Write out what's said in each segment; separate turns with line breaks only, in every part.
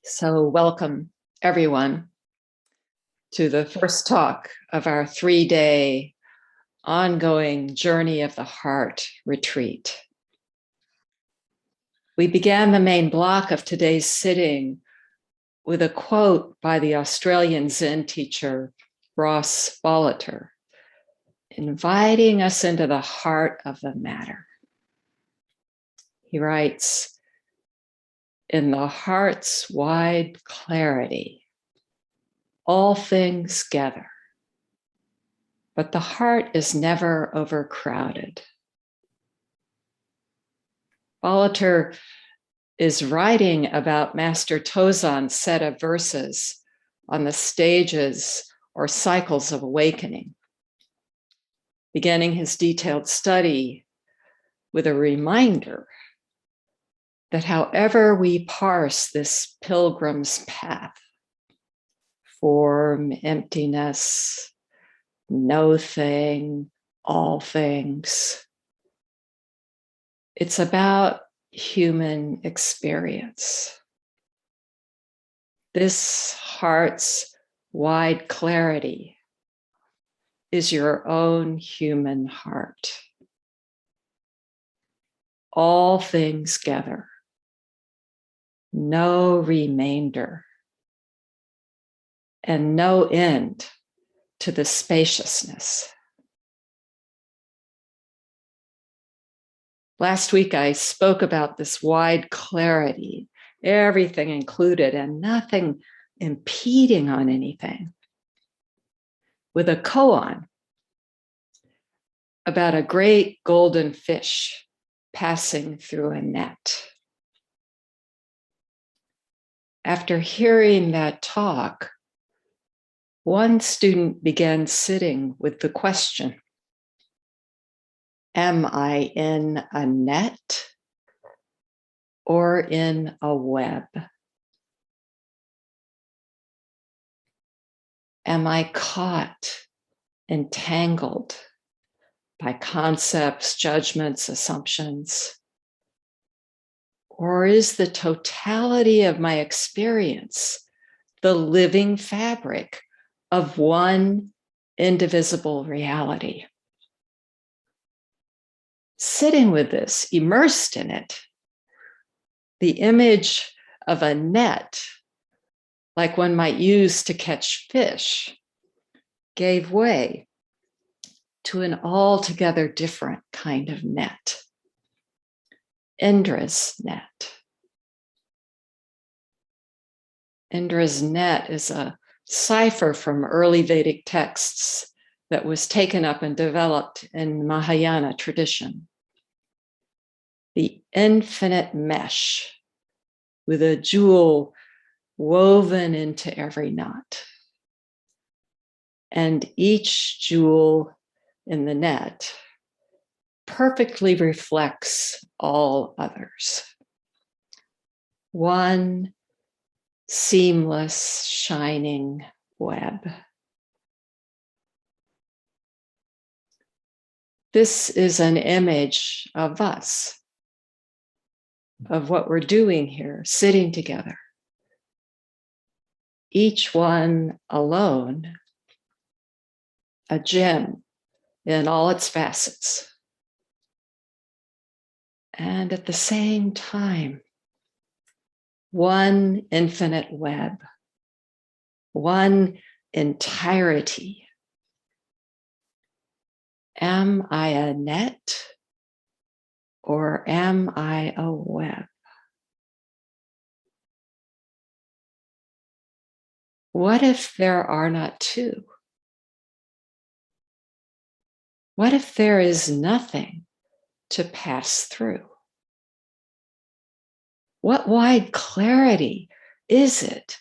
So welcome everyone to the first talk of our 3-day ongoing Journey of the Heart retreat. We began the main block of today's sitting with a quote by the Australian Zen teacher, Ross Bollitter, inviting us into the heart of the matter. He writes, "In the heart's wide clarity, all things gather, but the heart is never overcrowded." Bollitter is writing about Master Tozan's set of verses on the stages or cycles of awakening, beginning his detailed study with a reminder that however we parse this pilgrim's path, form, emptiness, no thing, all things, it's about human experience. This heart's wide clarity is your own human heart. All things gather, no remainder, and no end to the spaciousness. Last week, I spoke about this wide clarity, everything included and nothing impeding on anything, with a koan about a great golden fish passing through a net. After hearing that talk, one student began sitting with the question, am I in a net or in a web? Am I caught, entangled by concepts, judgments, assumptions? Or is the totality of my experience the living fabric of one indivisible reality? Sitting with this, immersed in it, the image of a net, like one might use to catch fish, gave way to an altogether different kind of net, Indra's net. Indra's net is a cipher from early Vedic texts that was taken up and developed in Mahayana tradition. The infinite mesh with a jewel woven into every knot. And each jewel in the net perfectly reflects all others. One seamless, shining web. This is an image of us, of what we're doing here, sitting together. Each one alone, a gem in all its facets. And at the same time, one infinite web, one entirety. Am I a net or am I a web? What if there are not two? What if there is nothing to pass through? What wide clarity is it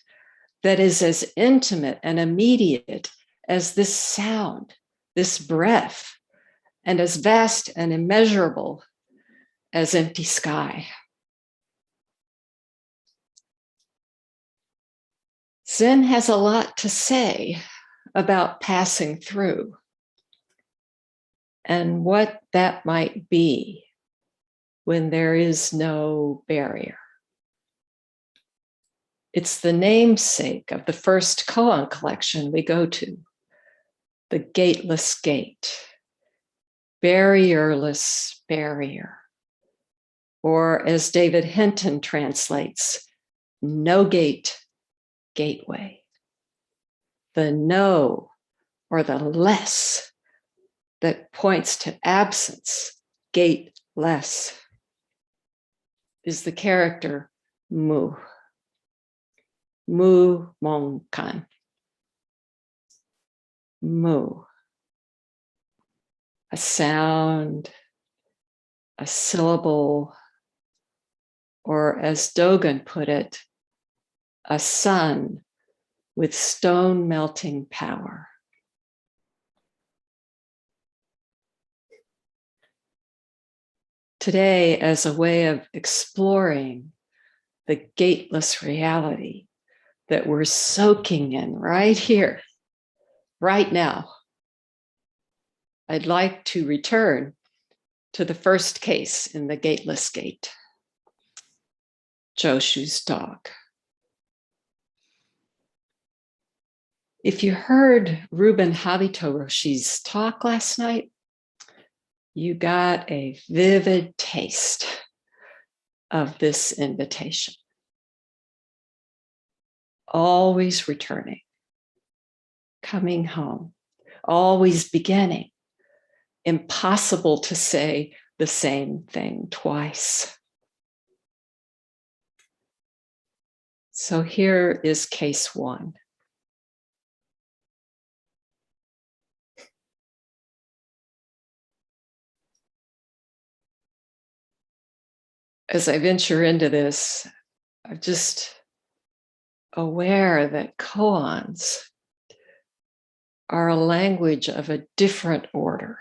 that is as intimate and immediate as this sound, this breath, and as vast and immeasurable as empty sky? Zen has a lot to say about passing through and what that might be when there is no barrier. It's the namesake of the first koan collection we go to, the gateless gate, barrierless barrier, or as David Hinton translates, no gate, gateway. The no or the less that points to absence, gateless, is the character mu. Mumon. Mu. A sound, a syllable, or as Dogen put it, a sun with stone melting power. Today, as a way of exploring the gateless reality that we're soaking in right here, right now, I'd like to return to the first case in the gateless gate, Joshu's dog. If you heard Ruben Habito-Roshi's talk last night, you got a vivid taste of this invitation. Always returning, coming home, always beginning. Impossible to say the same thing twice. So here is case one. As I venture into this, I'm just aware that koans are a language of a different order,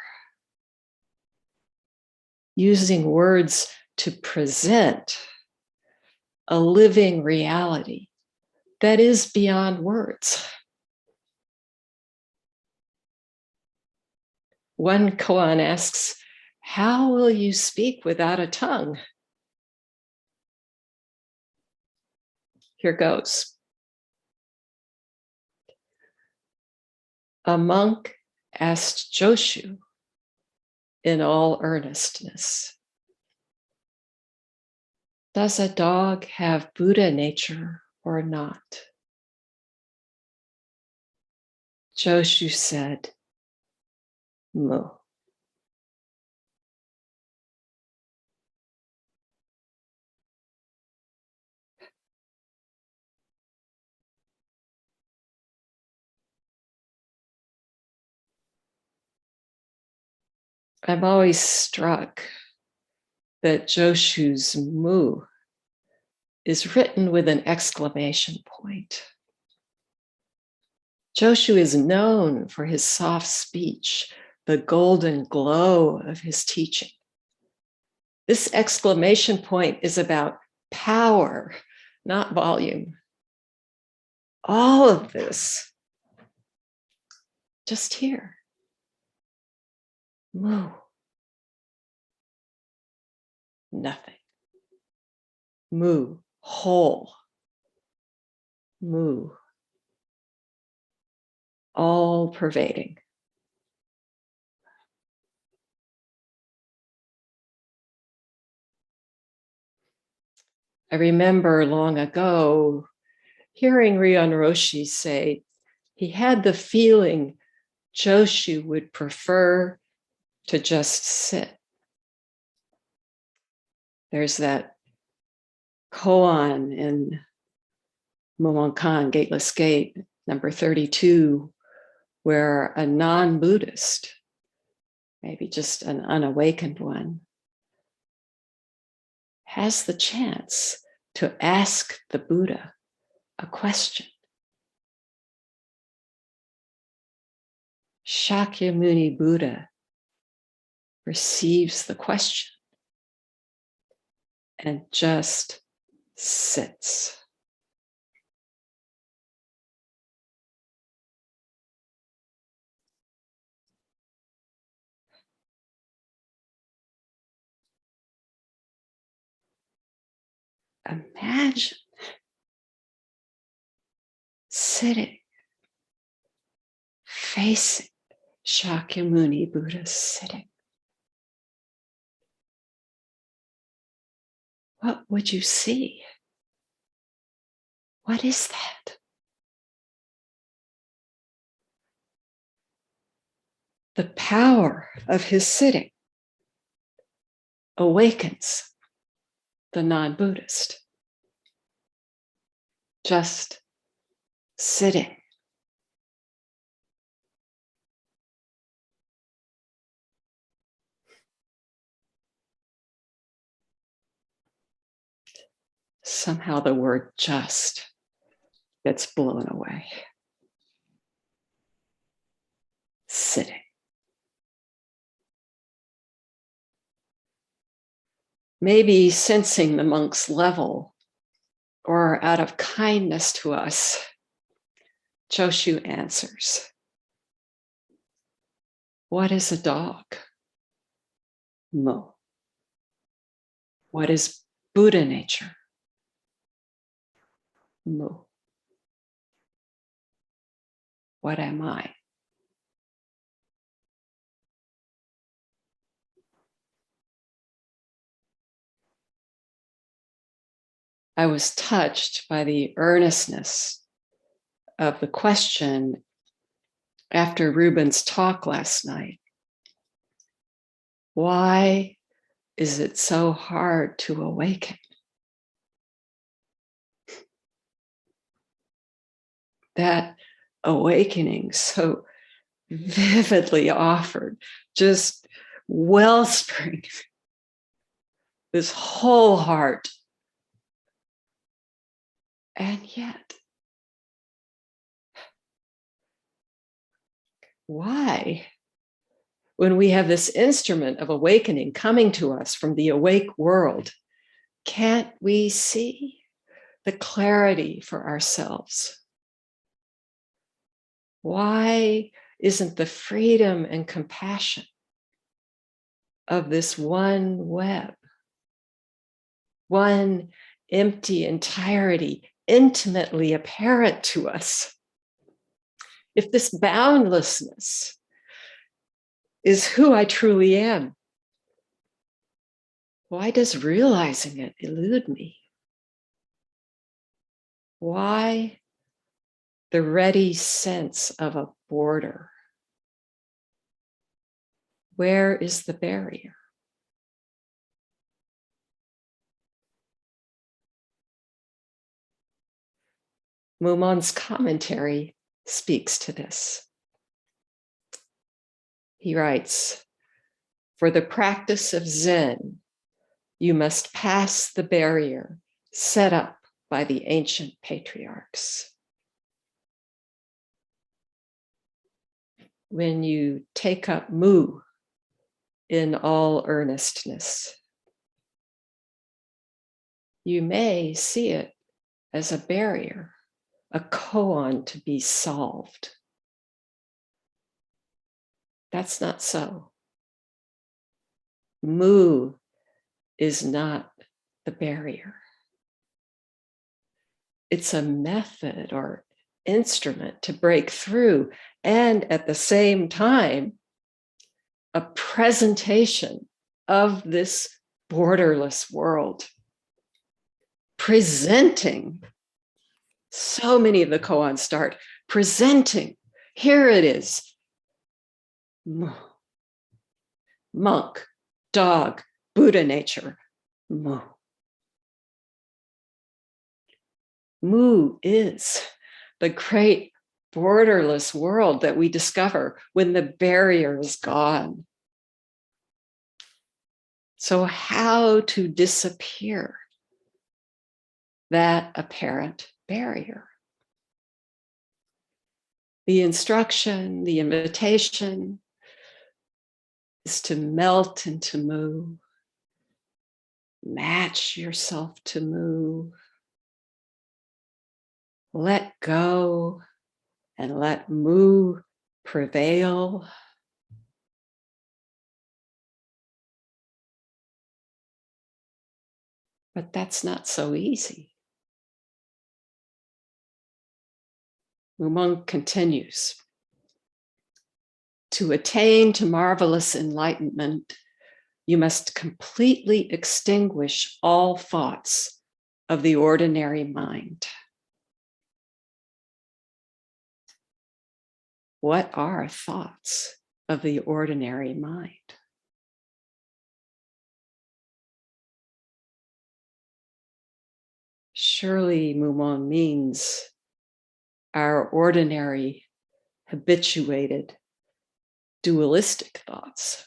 using words to present a living reality that is beyond words. One koan asks, how will you speak without a tongue? Here goes. A monk asked Joshu in all earnestness, does a dog have Buddha nature or not? Joshu said, mu. I'm always struck that Joshu's mu is written with an exclamation point. Joshu is known for his soft speech, the golden glow of his teaching. This exclamation point is about power, not volume. All of this, just here. Mu. Nothing. Mu. Whole. Mu. All pervading. I remember long ago hearing Ryon Roshi say he had the feeling Joshu would prefer to just sit. There's that koan in Mumon, Gateless Gate, number 32, where a non-Buddhist, maybe just an unawakened one, has the chance to ask the Buddha a question. Shakyamuni Buddha receives the question and just sits. Imagine sitting, facing Shakyamuni Buddha sitting. What would you see? What is that? The power of his sitting awakens the non-Buddhist. Just sitting. Somehow the word just gets blown away. Sitting. Maybe sensing the monk's level, or out of kindness to us, Joshu answers, what is a dog? Mo. What is Buddha nature? Mo. What am I? I was touched by the earnestness of the question after Ruben's talk last night. Why is it so hard to awaken? That awakening so vividly offered, just wellspring, this whole heart. And yet, why? When we have this instrument of awakening coming to us from the awake world, can't we see the clarity for ourselves? Why isn't the freedom and compassion of this one web, one empty entirety, intimately apparent to us? If this boundlessness is who I truly am, why does realizing it elude me? Why the ready sense of a border? Where is the barrier? Mumon's commentary speaks to this. He writes, for the practice of Zen, you must pass the barrier set up by the ancient patriarchs. When you take up mu in all earnestness, you may see it as a barrier, a koan to be solved. That's not so. Mu is not the barrier. It's a method or instrument to break through, and at the same time, a presentation of this borderless world, presenting. So many of the koans start presenting. Here it is. Monk, dog, Buddha nature, mu. Mu is the great borderless world that we discover when the barrier is gone. So how to disappear that apparent barrier? The instruction, the invitation is to melt into mu, match yourself to mu, let go and let mu prevail. But that's not so easy. Mumon continues. To attain to marvelous enlightenment, you must completely extinguish all thoughts of the ordinary mind. What are thoughts of the ordinary mind? Surely Mumon means our ordinary, habituated, dualistic thoughts,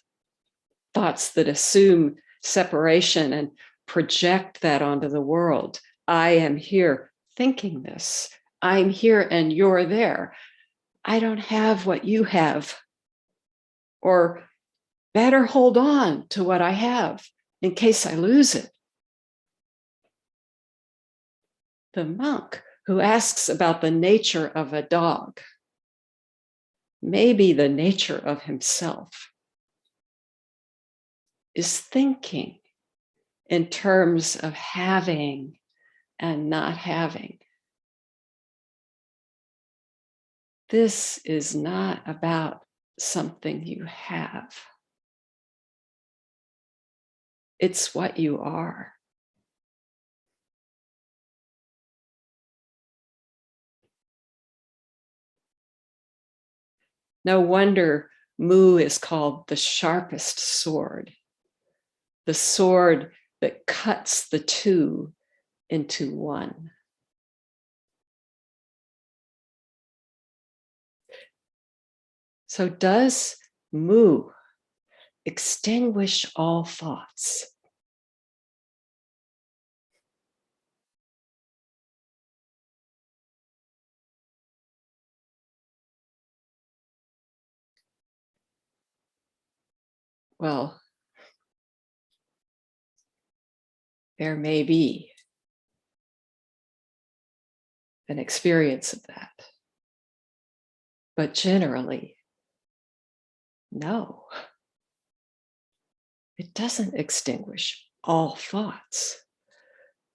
thoughts that assume separation and project that onto the world. I am here thinking this. I'm here and you're there. I don't have what you have. Or better hold on to what I have in case I lose it. The monk who asks about the nature of a dog, maybe the nature of himself, is thinking in terms of having and not having. This is not about something you have. It's what you are. No wonder Mu is called the sharpest sword, the sword that cuts the two into one. So does Mu extinguish all thoughts? Well, there may be an experience of that, but generally, no. It doesn't extinguish all thoughts,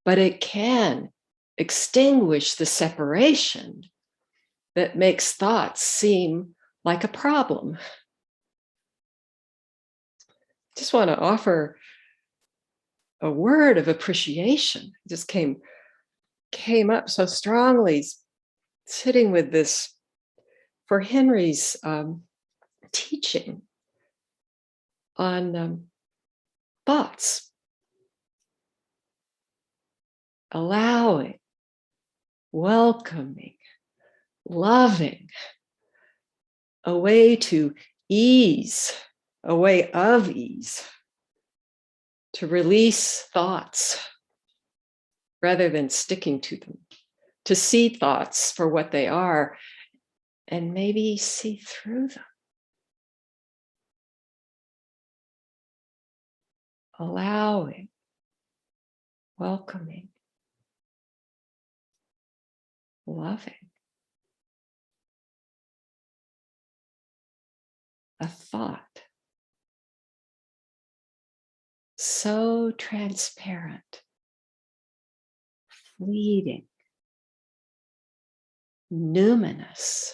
but it can extinguish the separation that makes thoughts seem like a problem. Just want to offer a word of appreciation. It just came up so strongly, sitting with this for Henry's teaching on thoughts, allowing, welcoming, loving, a way to ease, a way of ease, to release thoughts rather than sticking to them, to see thoughts for what they are and maybe see through them. Allowing, welcoming, loving. A thought so transparent, fleeting, numinous.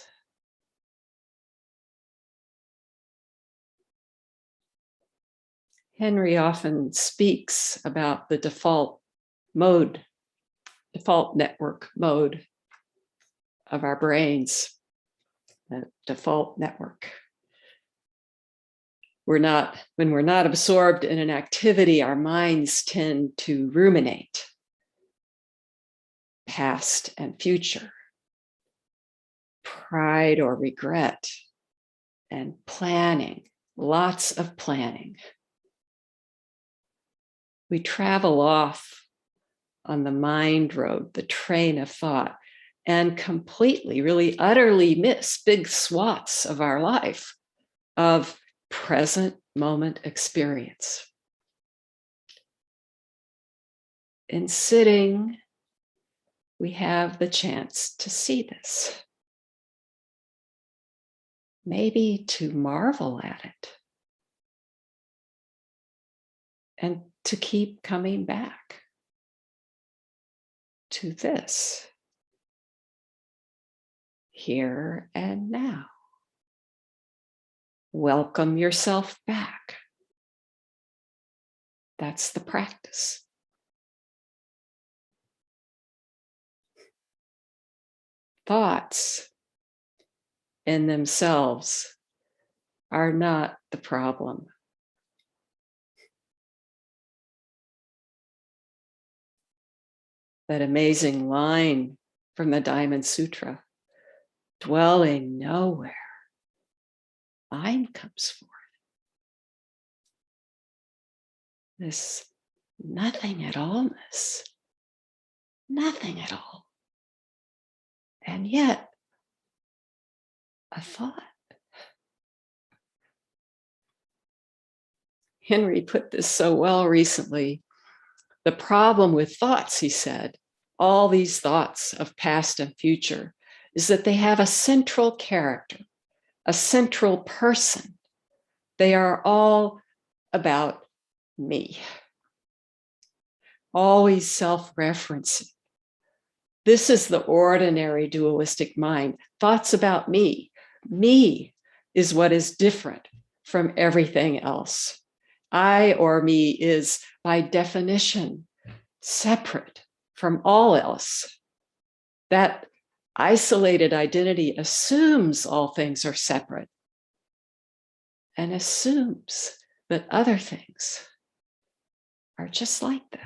Henry often speaks about the default network mode of our brains, the default network. When we're not absorbed in an activity, our minds tend to ruminate past and future, pride or regret, and planning, lots of planning. We travel off on the mind road, the train of thought, and completely, really utterly miss big swaths of our life, of present moment experience. In sitting, we have the chance to see this, maybe to marvel at it, and to keep coming back to this. here and now. Welcome yourself back. That's the practice. Thoughts in themselves are not the problem. That amazing line from the Diamond Sutra, dwelling nowhere, mind comes forth. This nothing at allness, nothing at all. And yet, a thought. Henry put this so well recently. The problem with thoughts, he said, all these thoughts of past and future, is that they have a central character, a central person. They are all about me, always self-referencing. This is the ordinary dualistic mind. Thoughts about me. Me is what is different from everything else. I or me is, by definition, separate from all else. That isolated identity assumes all things are separate and assumes that other things are just like that.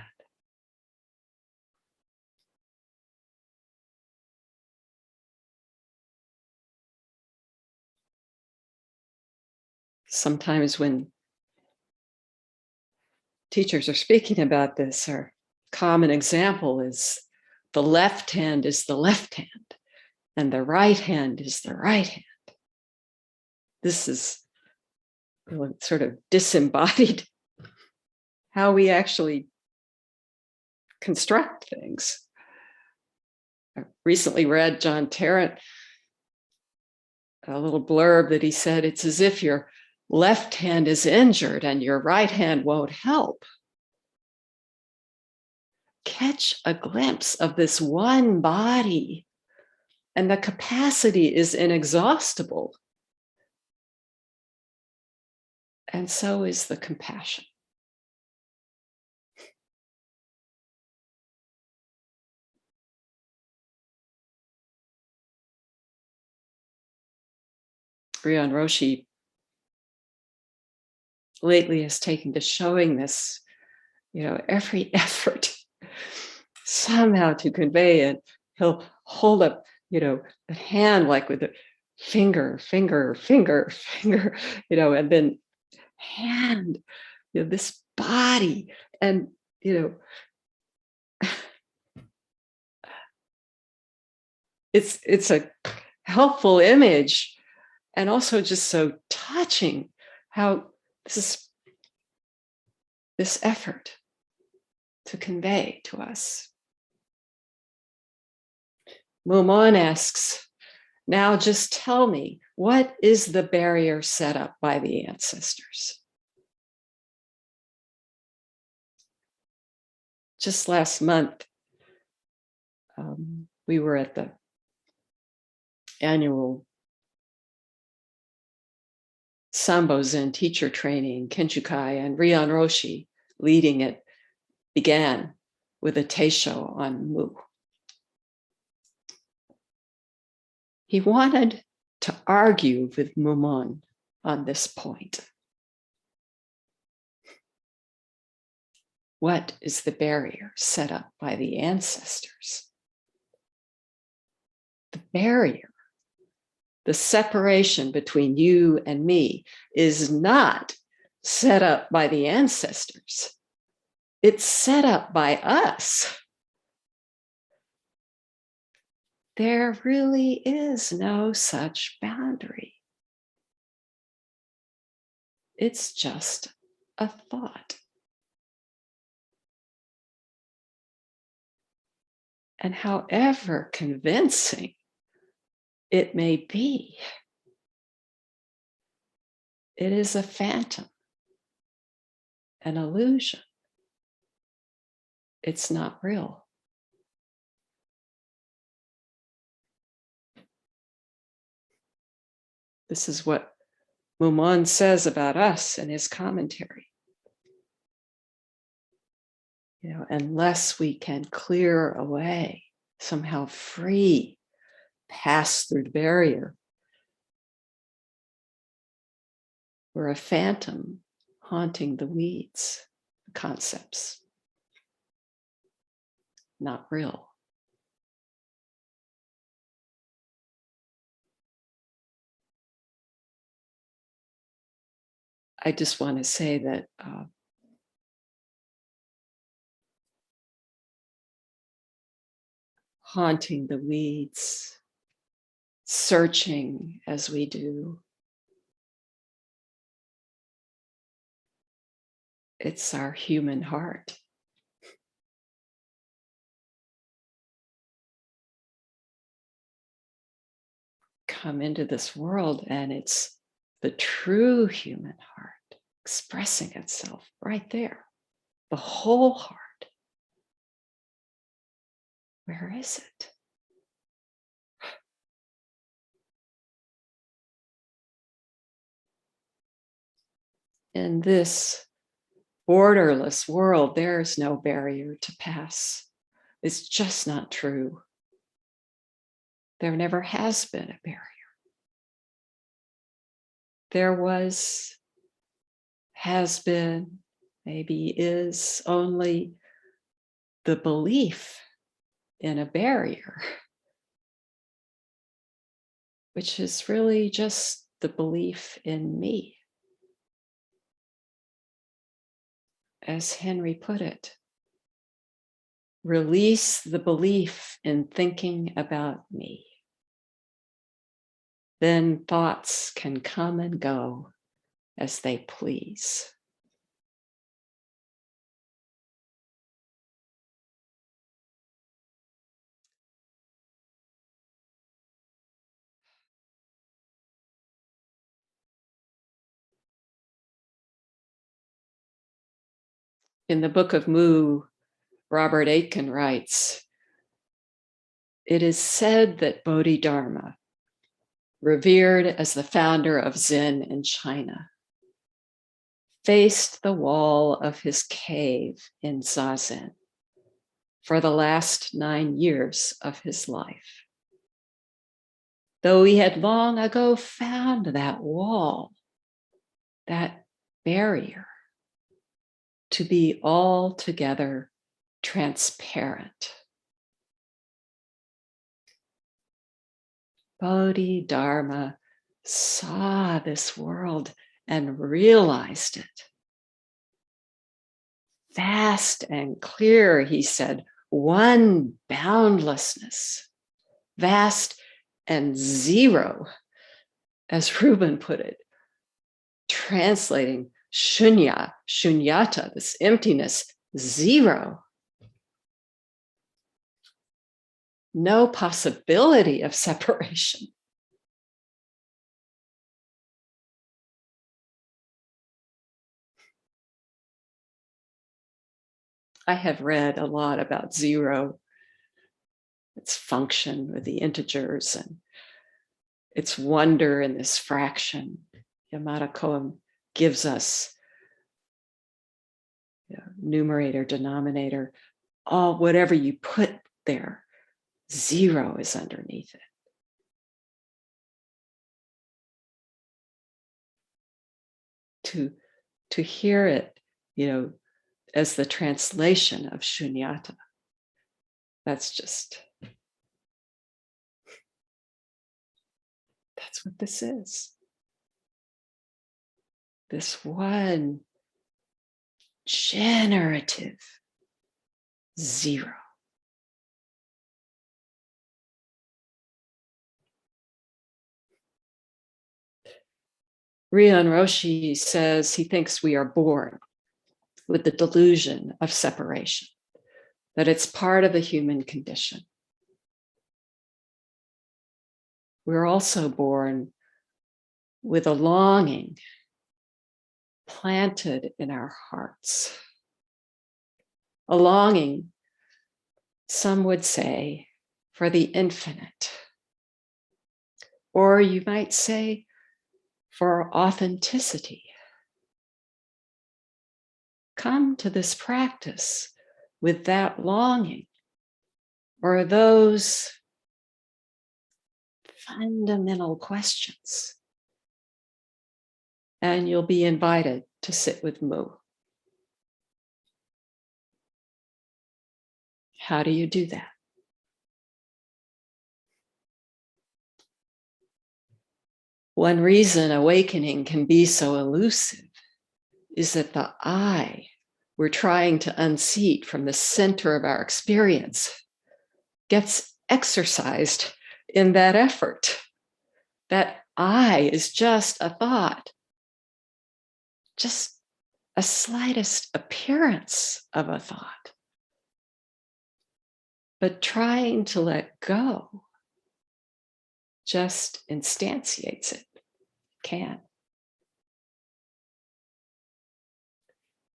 Sometimes when teachers are speaking about this, a common example is the left hand is the left hand and the right hand is the right hand. This is sort of disembodied how we actually construct things. I recently read John Tarrant, a little blurb that he said, it's as if your left hand is injured and your right hand won't help. Catch a glimpse of this one body, and the capacity is inexhaustible. And so is the compassion. Ryan Roshi lately has taken to showing this, every effort somehow to convey it. He'll hold up, the hand like with a finger, and then hand, this body, and, it's a helpful image and also just so touching how this effort to convey to us. Mumon asks, now just tell me, what is the barrier set up by the ancestors? Just last month, we were at the annual Sambo Zen teacher training, Kenchukai, and Ryan Roshi leading it began with a teisho on Mu. He wanted to argue with Mumon on this point. What is the barrier set up by the ancestors? The barrier, the separation between you and me, is not set up by the ancestors. It's set up by us. There really is no such boundary. It's just a thought. And however convincing it may be, it is a phantom, an illusion. It's not real. This is what Mumon says about us in his commentary. Unless we can clear away, somehow free, pass through the barrier, we're a phantom haunting the weeds, the concepts, not real. I just want to say that haunting the weeds, searching as we do, it's our human heart. Come into this world, and it's the true human heart expressing itself right there, the whole heart. Where is it? In this borderless world, there's no barrier to pass. It's just not true. There never has been a barrier. There was, has been, maybe is only the belief in a barrier, which is really just the belief in me. As Henry put it, release the belief in thinking about me. Then thoughts can come and go as they please. In the Book of Mu, Robert Aitken writes, "It is said that Bodhidharma, revered as the founder of Zen in China, faced the wall of his cave in Zazen for the last 9 years of his life. Though he had long ago found that wall, that barrier, to be altogether transparent. Bodhidharma saw this world and realized it. Vast and clear, he said, one boundlessness, vast and zero, as Reuben put it, translating shunyata, this emptiness, zero. No possibility of separation. I have read a lot about zero, its function with the integers and its wonder in this fraction. Yamada Koan gives us numerator, denominator, all whatever you put there, zero is underneath it. To hear it, as the translation of shunyata, that's what this is. This one generative zero. Ryoun Roshi says he thinks we are born with the delusion of separation, that it's part of the human condition. We're also born with a longing planted in our hearts. A longing, some would say, for the infinite. Or you might say, for authenticity. Come to this practice with that longing or those fundamental questions, and you'll be invited to sit with Mu. How do you do that? One reason awakening can be so elusive is that the I we're trying to unseat from the center of our experience gets exercised in that effort. That I is just a thought, just a slightest appearance of a thought. But trying to let go just instantiates it. Can.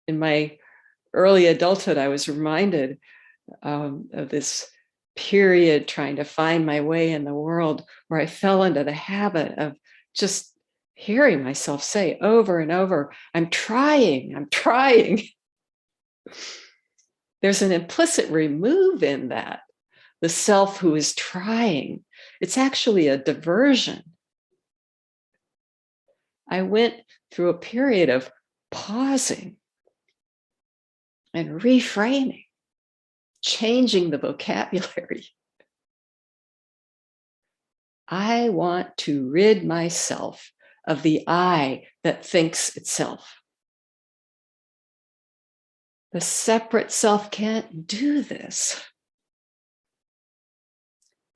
In my early adulthood, I was reminded of this period trying to find my way in the world where I fell into the habit of just hearing myself say over and over, I'm trying. There's an implicit remove in that, the self who is trying. It's actually a diversion. I went through a period of pausing and reframing, changing the vocabulary. I want to rid myself of the I that thinks itself. The separate self can't do this,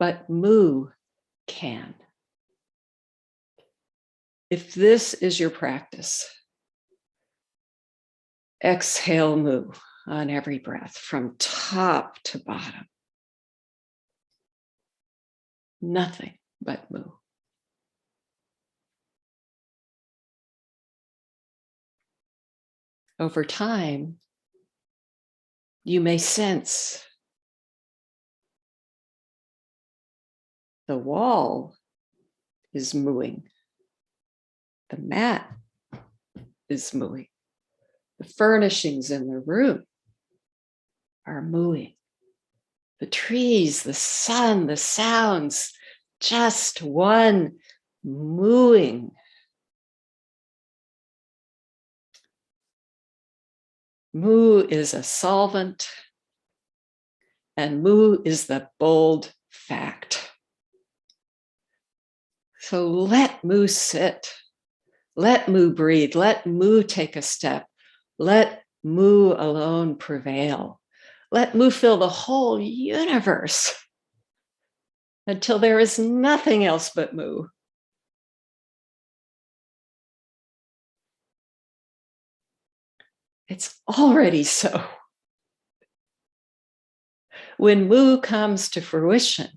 but Mu can. If this is your practice, exhale Mu on every breath from top to bottom. Nothing but Mu. Over time, you may sense the wall is mooing. The mat is mooing. The furnishings in the room are mooing. The trees, the sun, the sounds, just one mooing. Mu is a solvent, and Mu is the bold fact. So let Mu sit. Let Mu breathe. Let Mu take a step. Let Mu alone prevail. Let Mu fill the whole universe until there is nothing else but Mu. It's already so. When Mu comes to fruition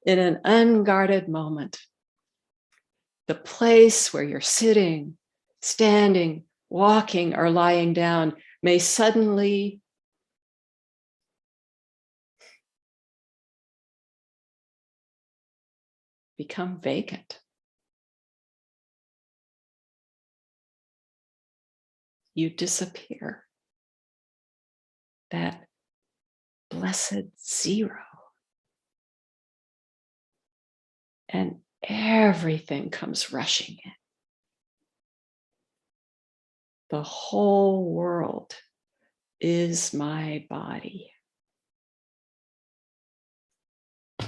in an unguarded moment, the place where you're sitting, standing, walking, or lying down may suddenly become vacant. You disappear. That blessed zero. And everything comes rushing in. The whole world is my body.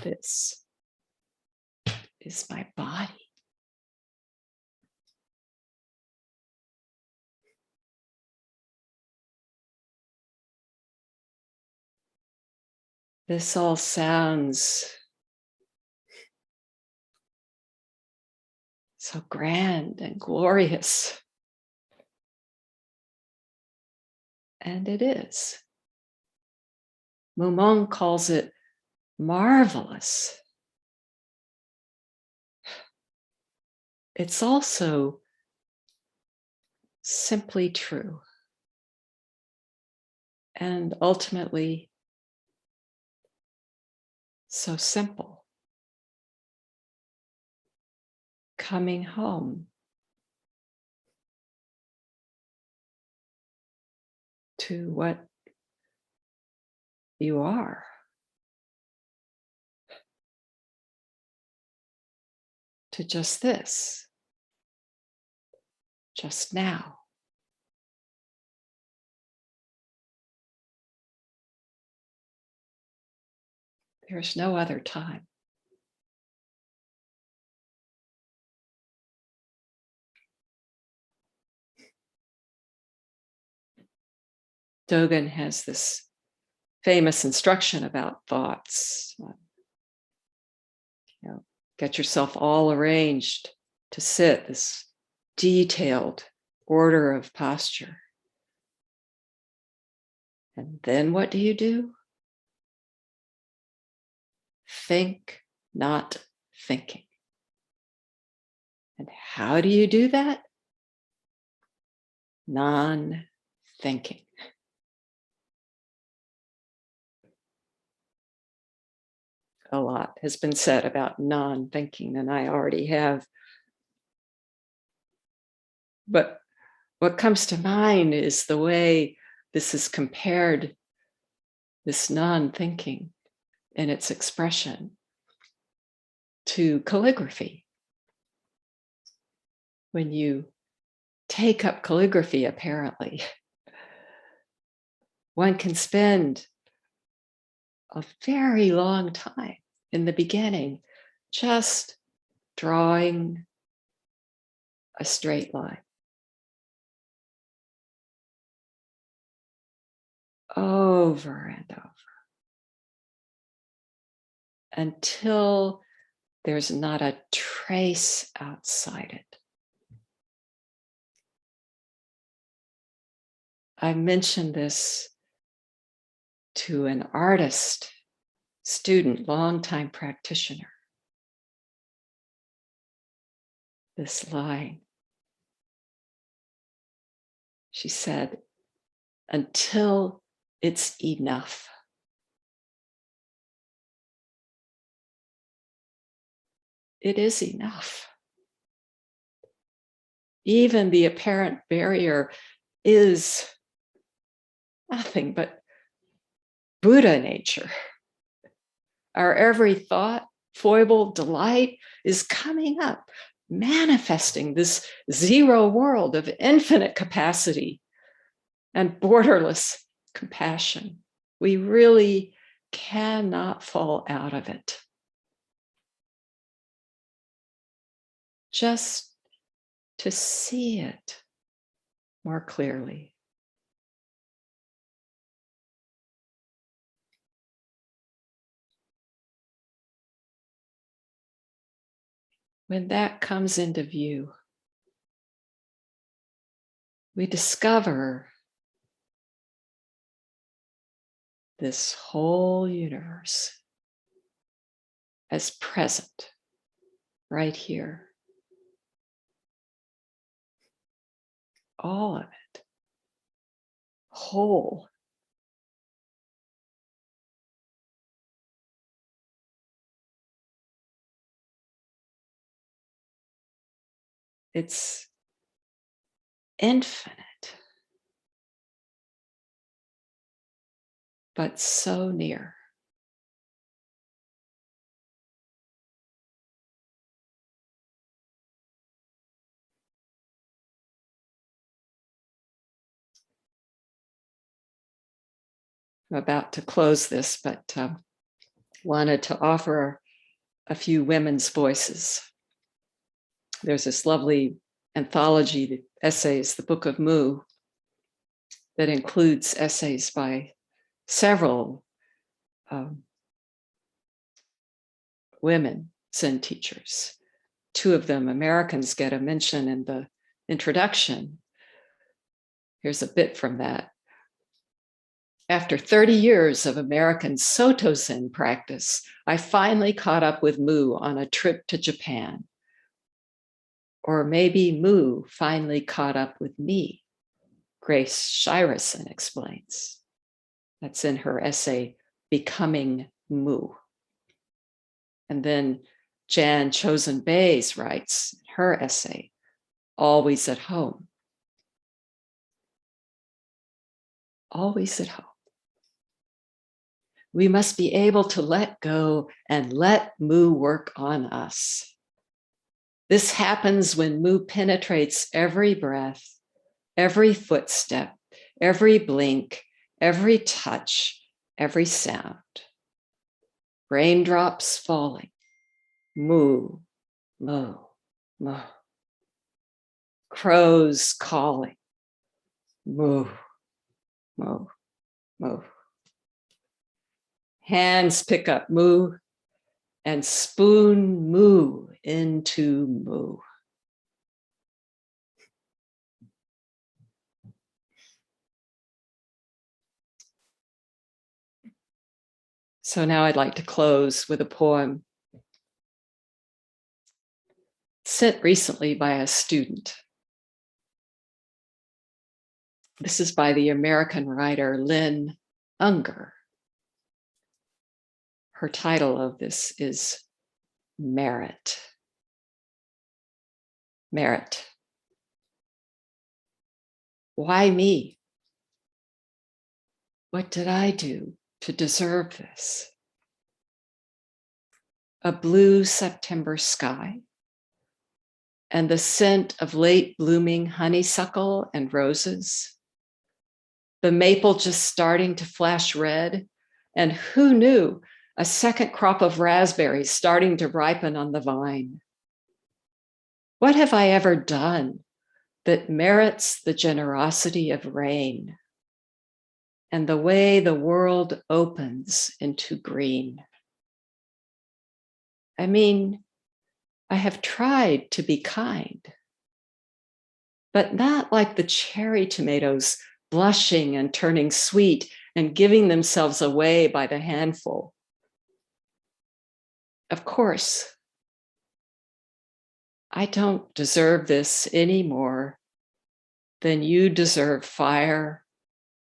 This is my body. This all sounds so grand and glorious. And it is. Mumon calls it marvelous. It's also simply true. And ultimately, so simple. Coming home to what you are. To just this, just now. There's no other time. Dogen has this famous instruction about thoughts. Get yourself all arranged to sit, this detailed order of posture. And then what do? Think, not thinking. And how do you do that? Non-thinking. A lot has been said about non-thinking, and I already have. But what comes to mind is the way this is compared, this non-thinking in its expression, to calligraphy. When you take up calligraphy, apparently, one can spend a very long time in the beginning just drawing a straight line. Over and over. Until there's not a trace outside it. I mentioned this to an artist, student, longtime practitioner. This line. She said, until it's enough. It is enough. Even the apparent barrier is nothing but Buddha nature. Our every thought, foible, delight is coming up, manifesting this zero world of infinite capacity and borderless compassion. We really cannot fall out of it. Just to see it more clearly. When that comes into view, we discover this whole universe as present right here. All of it, whole. It's infinite, but so near. I'm about to close this, but wanted to offer a few women's voices. There's this lovely anthology, the essays, the Book of Mu, that includes essays by several women Zen teachers. Two of them, Americans, get a mention in the introduction. Here's a bit from that. After 30 years of American Soto Zen practice, I finally caught up with Mu on a trip to Japan. Or maybe Mu finally caught up with me, Grace Shirison explains. That's in her essay, Becoming Mu. And then Jan Chosen Bays writes her essay, Always at Home. always at home. We must be able to let go and let Mu work on us. This happens when Mu penetrates every breath, every footstep, every blink, every touch, every sound. Raindrops falling. Mu, mu, mu. Crows calling. Mu, mu, mu. Hands pick up Mu and spoon Mu into Mu. So now I'd like to close with a poem sent recently by a student. This is by the American writer Lynn Unger. Her title of this is Merit. Merit. Why me? What did I do to deserve this? A blue September sky and the scent of late blooming honeysuckle and roses. The maple just starting to flash red, and who knew, a second crop of raspberries starting to ripen on the vine. What have I ever done that merits the generosity of rain and the way the world opens into green? I mean, I have tried to be kind, but not like the cherry tomatoes blushing and turning sweet and giving themselves away by the handful. Of course, I don't deserve this any more than you deserve fire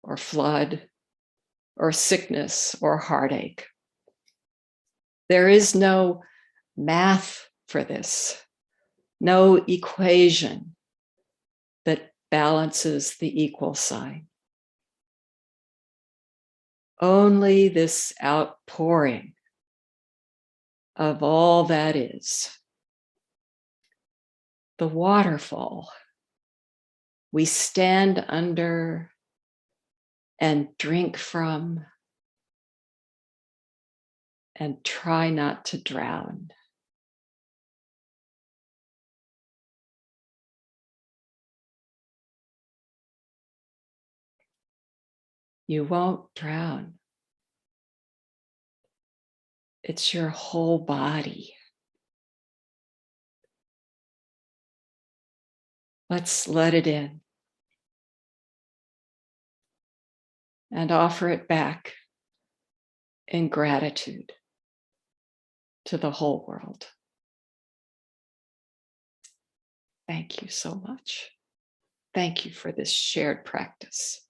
or flood or sickness or heartache. There is no math for this, no equation that balances the equal sign. Only this outpouring of all that is. The waterfall we stand under and drink from and try not to drown. You won't drown. It's your whole body. Let's let it in and offer it back in gratitude to the whole world. Thank you so much. Thank you for this shared practice.